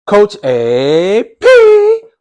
Coach AP,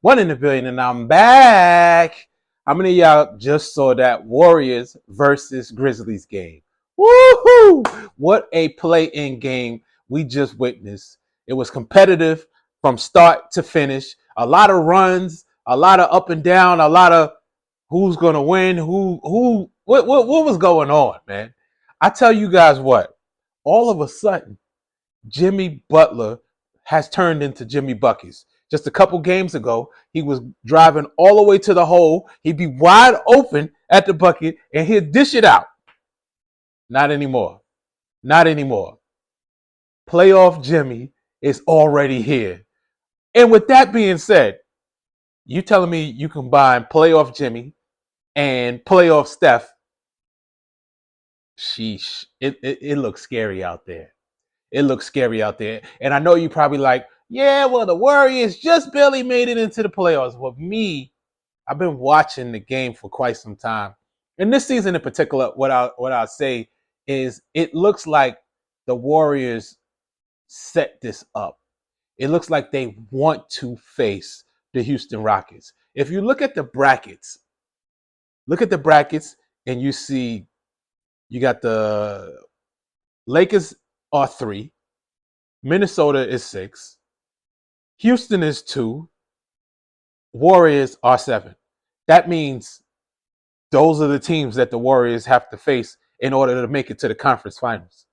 one in a billion, and I'm back. How many of y'all just saw that Warriors versus Grizzlies game? Woohoo! What a play-in game we just witnessed. It was competitive from start to finish. A lot of runs, a lot of up and down, a lot of who's gonna win, what was going on, man? I tell you guys what, all of a sudden, Jimmy Butler has turned into Jimmy Buckets. Just a couple games ago, he was driving all the way to the hole. He'd be wide open at the bucket and he'd dish it out. Not anymore. Not anymore. Playoff Jimmy is already here. And with that being said, you telling me you combine playoff Jimmy and playoff Steph? Sheesh. It looks scary out there. It looks scary out there. And I know you probably like, yeah, well, the Warriors just barely made it into the playoffs. Well, me, I've been watching the game for quite some time. And this season in particular, what I'll say is it looks like the Warriors set this up. It looks like they want to face the Houston Rockets. If you look at the brackets and you see you got the Lakers are 3, Minnesota is 6, Houston is 2, Warriors are 7. That means those are the teams that the Warriors have to face in order to make it to the conference finals.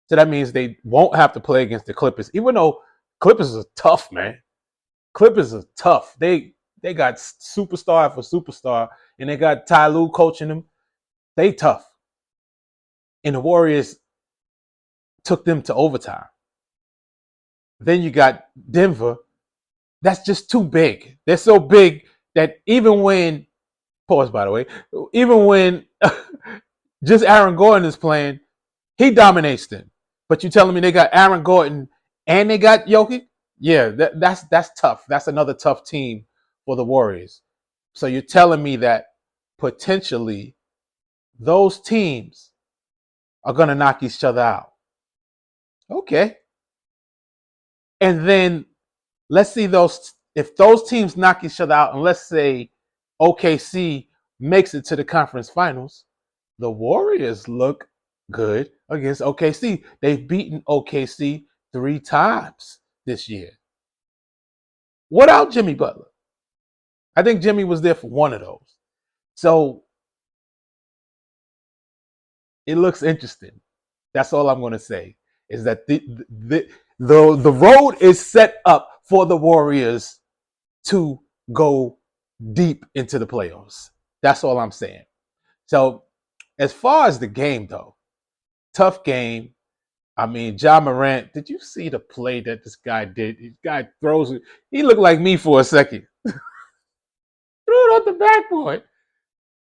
So that means they won't have to play against the Clippers, even though Clippers are tough, man. Clippers are tough. They got superstar after superstar, and they got Ty Lue coaching them. They tough. And the Warriors took them to overtime. Then you got Denver. That's just too big. They're so big that even when, pause by the way, even when just Aaron Gordon is playing, he dominates them. But you telling me they got Aaron Gordon and they got Jokic? Yeah, that's tough. That's another tough team for the Warriors. So you're telling me that potentially those teams are going to knock each other out. Okay. And then let's see if those teams knock each other out, and let's say OKC makes it to the conference finals, the Warriors look good against OKC. They've beaten OKC 3 times this year without Jimmy Butler. I think Jimmy was there for one of those. So it looks interesting. That's all I'm going to say is that the road is set up for the Warriors to go deep into the playoffs. That's all I'm saying. So as far as the game, though, tough game. I mean, Ja Morant, did you see the play that this guy did? This guy throws it. He looked like me for a second. Threw it on the backboard.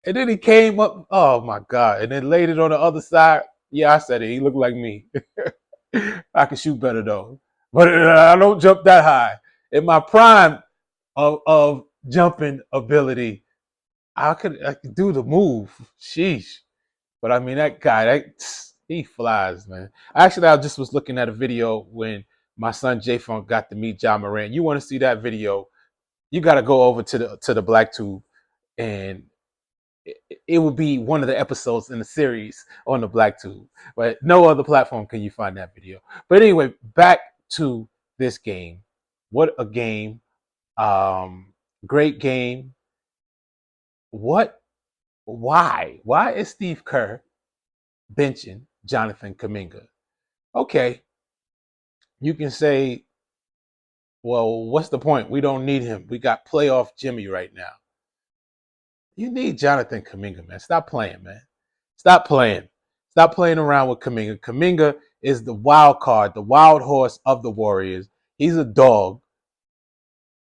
And then he came up. Oh, my God. And then laid it on the other side. Yeah, I said it. He looked like me. I can shoot better, though. But I don't jump that high. In my prime of jumping ability, I could do the move. Sheesh. But I mean, that guy, he flies, man. Actually, I just was looking at a video when my son J Funk got to meet Ja Morant. You want to see that video? You got to go over to the Black Tube, and it would be one of the episodes in the series on the Black Tube. But no other platform can you find that video. But anyway, back to this game. What a game! Great game. What? Why? Why is Steve Kerr benching Jonathan Kuminga? Okay, you can say, well, what's the point? We don't need him. We got playoff Jimmy right now. You need Jonathan Kuminga, man. Stop playing, man. Stop playing. Stop playing around with Kuminga. Kuminga is the wild card, the wild horse of the Warriors. He's a dog,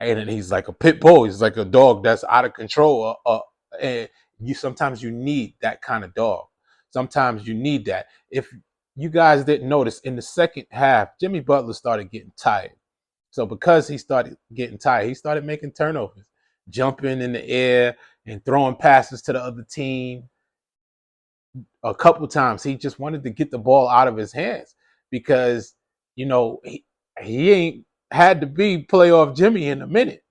and he's like a pit bull. He's like a dog that's out of control. And sometimes you need that kind of dog. Sometimes you need that. If you guys didn't notice, in the second half, Jimmy Butler started getting tired. So because he started getting tired, he started making turnovers, jumping in the air and throwing passes to the other team. A couple times he just wanted to get the ball out of his hands because, he ain't had to be playoff Jimmy in a minute.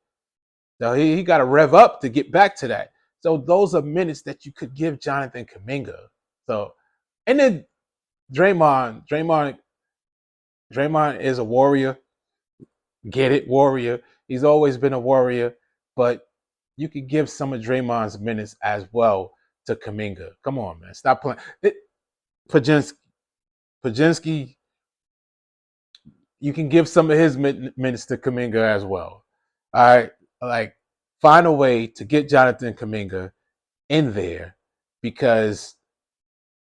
So he got to rev up to get back to that. So those are minutes that you could give Jonathan Kuminga. So, and then Draymond is a warrior. Get it, warrior. He's always been a warrior, but you could give some of Draymond's minutes as well to Kuminga. Come on, man, stop playing. Pajinski, you can give some of his minutes to Kuminga as well. All right, like find a way to get Jonathan Kuminga in there because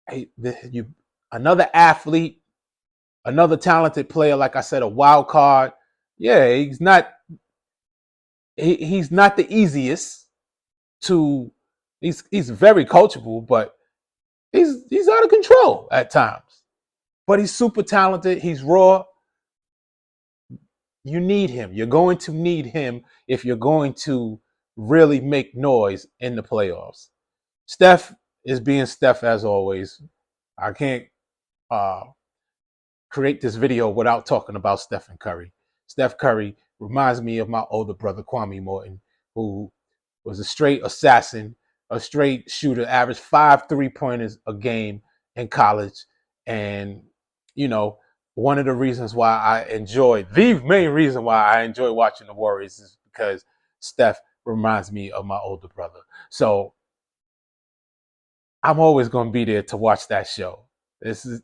you another athlete, another talented player. Like I said, a wild card. Yeah, he's not the easiest to. He's very coachable, but he's out of control at times. But he's super talented. He's raw. You need him. You're going to need him if you're going to really make noise in the playoffs. Steph is being Steph as always. I can't uh, create this video without talking about Stephen Curry. Steph Curry reminds me of my older brother Kwame Morton, who was a straight assassin, a straight shooter, averaged 5 3-pointers a game in college. And, you know, one of the reasons why the main reason why I enjoy watching the Warriors is because Steph reminds me of my older brother. So I'm always going to be there to watch that show. This is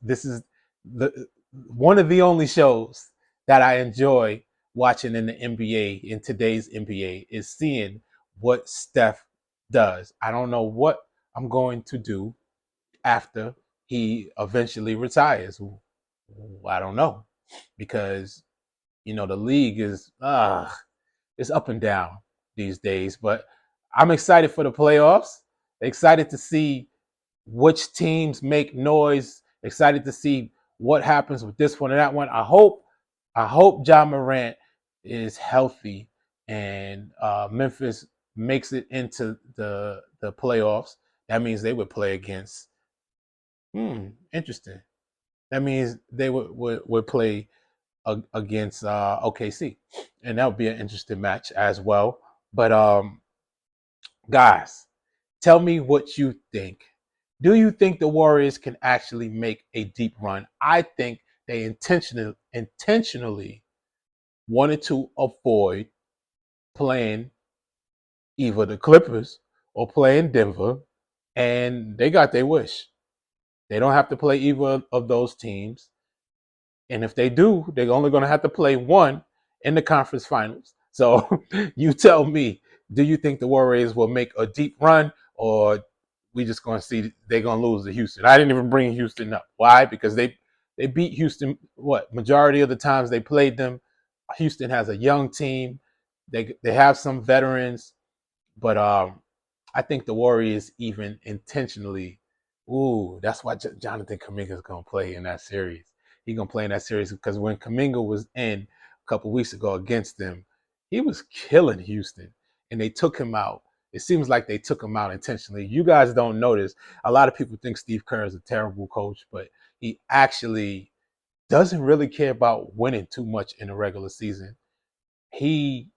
the one of the only shows that I enjoy watching in the NBA, in today's NBA, is seeing what Steph does. I don't know what I'm going to do after he eventually retires. I don't know because the league is it's up and down these days. But I'm excited for the playoffs. Excited to see which teams make noise. Excited to see what happens with this one and that one. I hope John Morant is healthy and Memphis makes it into the playoffs. That means they would play against. Interesting. That means they would play against OKC, and that would be an interesting match as well. But guys, tell me what you think. Do you think the Warriors can actually make a deep run? I think they intentionally wanted to avoid playing either the Clippers or playing Denver, and they got their wish. They don't have to play either of those teams. And if they do, they're only going to have to play one in the conference finals. So you tell me, do you think the Warriors will make a deep run, or we just going to see they're going to lose to Houston? I didn't even bring Houston up. Why? Because they beat Houston, majority of the times they played them. Houston has a young team. They have some veterans, but I think the Warriors even intentionally. Ooh, that's why Jonathan Kuminga is going to play in that series. He's going to play in that series because when Kuminga was in a couple weeks ago against them, he was killing Houston, and they took him out. It seems like they took him out intentionally. You guys don't notice. A lot of people think Steve Kerr is a terrible coach, but he actually doesn't really care about winning too much in the regular season. He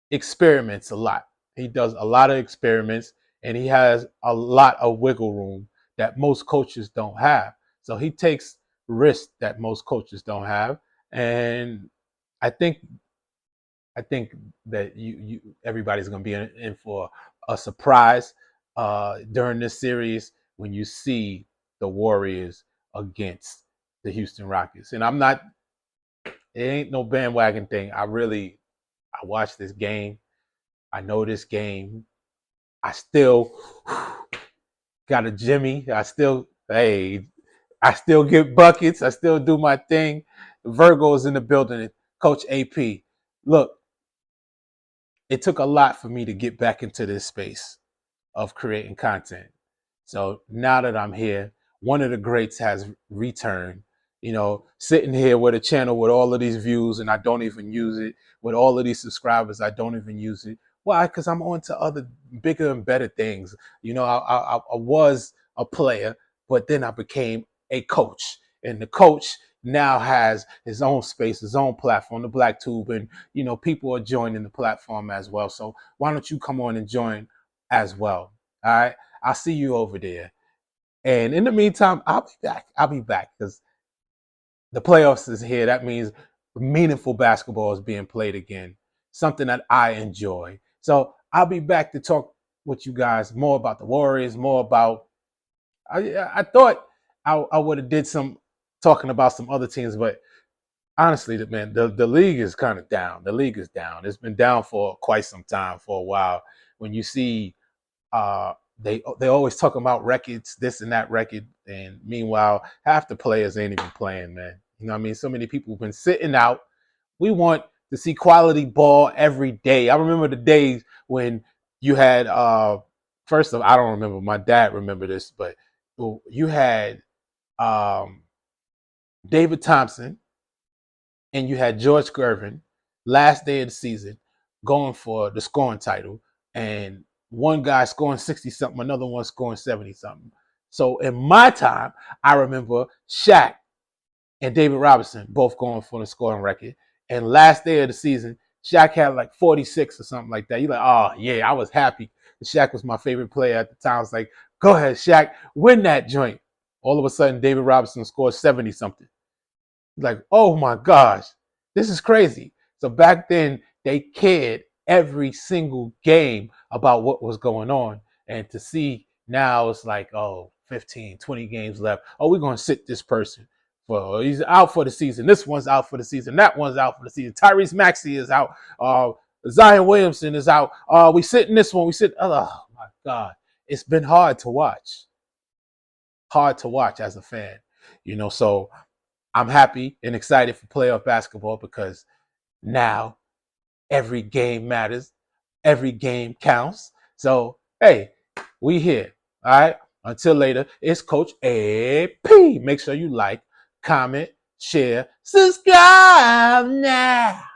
experiments a lot. He does a lot of experiments, and he has a lot of wiggle room that most coaches don't have. So he takes risks that most coaches don't have, and I think that you everybody's going to be in for a surprise during this series when you see the Warriors against the Houston Rockets. And it ain't no bandwagon thing. I watched this game. I know this game. I still got a Jimmy. I still get buckets. I still do my thing. Virgo's in the building. Coach AP. Look, it took a lot for me to get back into this space of creating content. So now that I'm here, one of the greats has returned. Sitting here with a channel with all of these views and I don't even use it, with all of these subscribers, I don't even use it. Why? Because I'm on to other bigger and better things. I was a player, but then I became a coach. And the coach now has his own space, his own platform, the Black Tube, and people are joining the platform as well. So why don't you come on and join as well? All right, I'll see you over there. And in the meantime, I'll be back. I'll be back because the playoffs is here. That means meaningful basketball is being played again, something that I enjoy. So I'll be back to talk with you guys more about the Warriors, more about. I thought I would have did some talking about some other teams, but honestly, man, the league is kind of down. The league is down. It's been down for quite some time, for a while. When you see they always talk about records, this and that record, and meanwhile, half the players ain't even playing, man. You know what I mean? So many people have been sitting out. We want to see quality ball every day. I remember the days when you had first of all, I don't remember. My dad remember this, but you had um, David Thompson and you had George Gervin last day of the season going for the scoring title, and one guy scoring 60 something, another one scoring 70 something. So in my time, I remember Shaq and David Robinson both going for the scoring record. And last day of the season, Shaq had like 46 or something like that. You're like, oh yeah, I was happy. Shaq was my favorite player at the time. I was like, go ahead, Shaq, win that joint. All of a sudden, David Robinson scored 70 something. Like, oh my gosh, this is crazy. So back then, they cared every single game about what was going on. And to see now, it's like, oh, 15, 20 games left. Oh, we're going to sit this person. He's out for the season. This one's out for the season. That one's out for the season. Tyrese Maxey is out. Zion Williamson is out. We sit in this one. We sit. Oh my God. It's been hard to watch. Hard to watch as a fan. So I'm happy and excited for playoff basketball because now every game matters. Every game counts. So, hey, we here. All right. Until later, it's Coach AP. Make sure you like, comment, share, subscribe now.